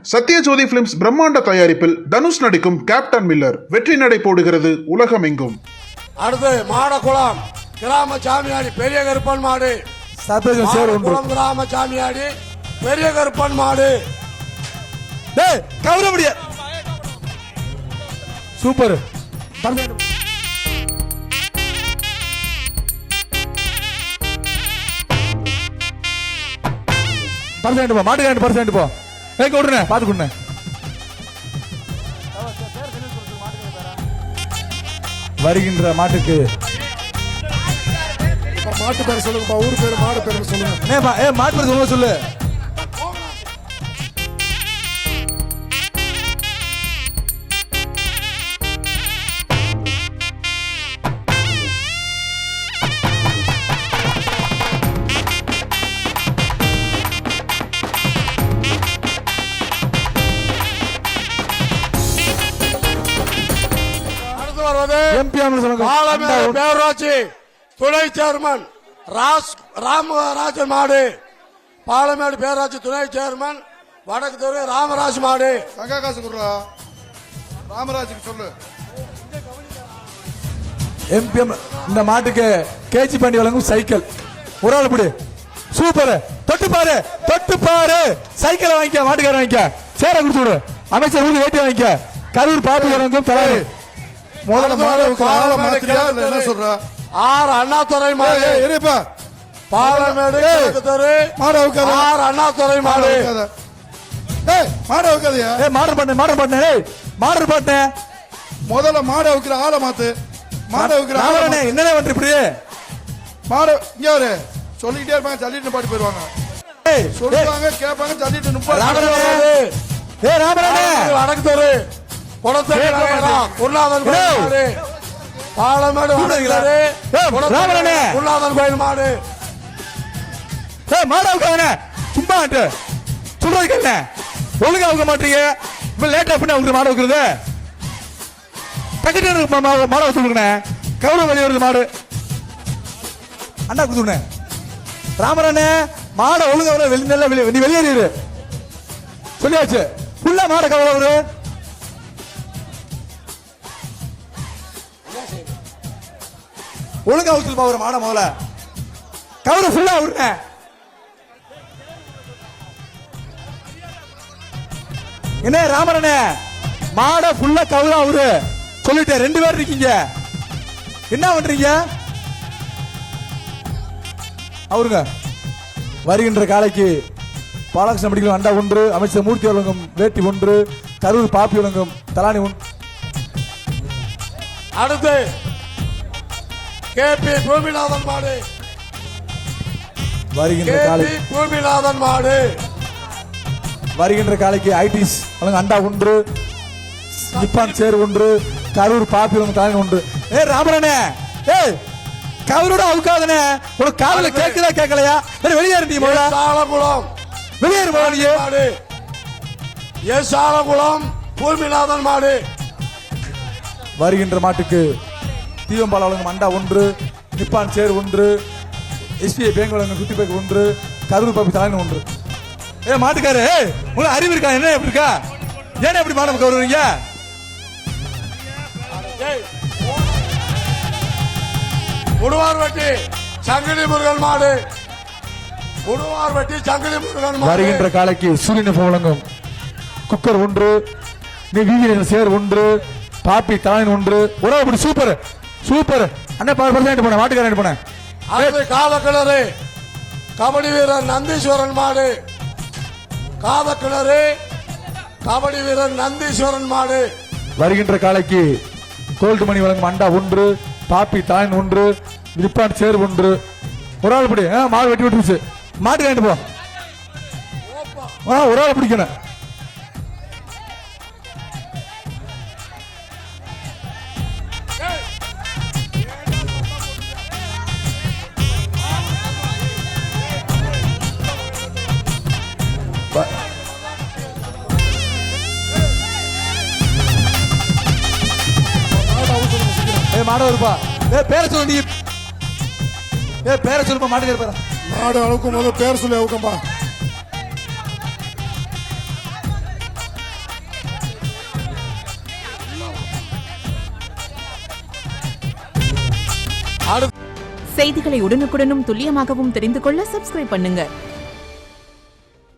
Sathyajothi films பிரம்மாண்ட தயாரிப்பில் தனுஷ் நடிக்கும் கேப்டன் மில்லர் வெற்றி நடை போடுகிறது உலகமெங்கும். அடுத்து மாடக்குளம் கிராம சாமியாடி பெரிய கருப்பன் மாடு. மாடக்குளம் கிராம சாமியாடி பெரிய கருப்பன் மாடு. சூப்பர். மாட்டுக்காண்டு பர்சன்ட் போ விடுறேன் பாத்து கொடுங்க. வருகின்ற மாட்டுக்கு மாட்டு பேர் சொல்லுங்க. ஊர் பேர் மாடு பேர் சொல்லுங்க. மாட்டு பேர் சொல்லுங்க. சொல்லு. பேரூராட்சி துணை சேர்மன் ராமராஜன் மாடு. பாலமேடு பேரூராட்சி துணை சேர்மன் வடக்கு தெரு ராமராஜ் மாடு. ராமராஜுக்கு சொல்லு. எம்பிஎம் இந்த மாட்டுக்கு கேஜி பாண்டி வழங்கும் சைக்கிள். ஒரு ஆள் பிடி. சூப்பர். தொட்டு பாரு சைக்கிளை வாங்கிக்க. மாட்டுக்கார வாங்கிக்க. சேர கொடுத்து விடு. அமைச்சர் ஊருக்கு வேட்டி வாங்கிக்க. கரூர் பாப்பி வழங்கும் தலைவர். முதல்ல என்ன சொல்ற? ஆறு அண்ணாதுரை மாடு. பாலமேடு ஆறு அண்ணாதுரை மாடு. மாடர் பண்ண முதல்ல மாட வைக்கிற ஆளை மாத்து. மாட வைக்கிற என்ன வந்து இப்படி மாட இங்க ஒரு சொல்லிக்கிட்டே இருப்பாங்க. தள்ளிட்டு பாட்டு போயிருவாங்க. சொல்லுவாங்க கேட்பாங்க. தள்ளிட்டு வடக்கு தெரு குருநாதன் பாலமேடு குருநாதன் கோயில் மாடு. மாடாவுக்கான சும்மா சொல்றதுக்கு என்ன ஒழுங்கா வைக்க மாட்டீங்க. இப்ப லேட்டா பண்ணி அவங்க மாடு வைக்கிறது பக்கத்து மாடை வச்சுருக்கணே. கௌரவ வெளியே வருது மாடு. அண்ணா குடுத்துருண்ணே. ராமரானே மாடை ஒழுங்கா நீ வெளியேறிடு சொல்லியாச்சு. ஃபுல்லா மாடை கவலை வரு. ஒழுங்கா வச்சுருப்பா ஒரு மாட முதல்ல. கவரை ஃபுல்லா விடுங்க. என்ன ராமரனே மாட ஃபுல்லா கவரா அவரு சொல்லிட்டேன். 2 பேர் இருக்கீங்க. என்ன பண்றீங்க அவருங்க? வருகின்ற காலைக்கு பாலகிருஷ்ண மெடிக்கல் அண்டா 1, அமைச்சர் மூர்த்தி வழங்கும் வேட்டி 1, கரூர் பாப்பி வழங்கும் தலானி 1. அடுத்து கேபி பூமிநாதன் மாடு. வருகின்ற காலை பூமிநாதன் மாடு. வருகின்ற காலைக்கு ஐடிஸ் வழங்கும் அண்டா 1, நிப்பான் சேர் 1, கரூர் பாப்பி வழங்கும் தலானி 1. ராமரனே கவரோட அவுக்காதனே. உனக்கு காதல கேட்குதா கேட்கலையா? வெளியேறு. நீ சாலகுளம் வெளியேறு மாடு. சாலகுளம் பூமிநாதன் மாடு. வருகின்ற மாட்டுக்கு தீவம்பால் வழங்கும் அண்டா 1, நிப்பான் சேர் 1, எஸ்பிஐ பேங்க் வழங்கும் குட்டி பேக் 1, கரூர் பாப்பி தலானி 1. மாட்டுக்காரு உங்களுக்கு அறிவு இருக்கா? என்ன எப்படி இருக்கா? ஏன்னா எப்படி மாடம் கவருவீங்க? உடுவார்வட்டி சங்கிலி முருகன் மாடு. உடுவார்வட்டி சங்கிலி முருகன் மாடு. வருகின்ற காலைக்கு சூரியன் வழங்கும் குக்கர் 1, சேர் 1, பாப்பி தலானி 1. ஒரு அப்படி சூப்பர் சூப்பர். அண்ணா போன மாட்டுக்காரன் போன. காதக்கிணறு கபடி வீரர் நந்தீஸ்வரன் மாடு. காதக்கிணறு கபடி வீரர் நந்தீஸ்வரன் மாடு. வருகின்ற காலைக்கு கோல்டு மணி வழங்கும் அண்டா 1, பாப்பி தலானி 1, நிப்பான் சேர் 1. ஒரு ஆள் பிடி. மாடு வெட்டி விட்டுருச்சு. மாட்டுக்காரன் போ. ஒரு ஆள் பிடிக்கணும். மாட வருப்பா. பேர சொல்லி பேர சொல்லுப்பா. மாட்டுக்கார மாடு அளவுக்கும் போது பேர் சொல்லி அவுக்கம்பா. செய்திகளை உடனுக்குடனும் துல்லியமாகவும் தெரிந்து கொள்ள சப்ஸ்கிரைப் பண்ணுங்க.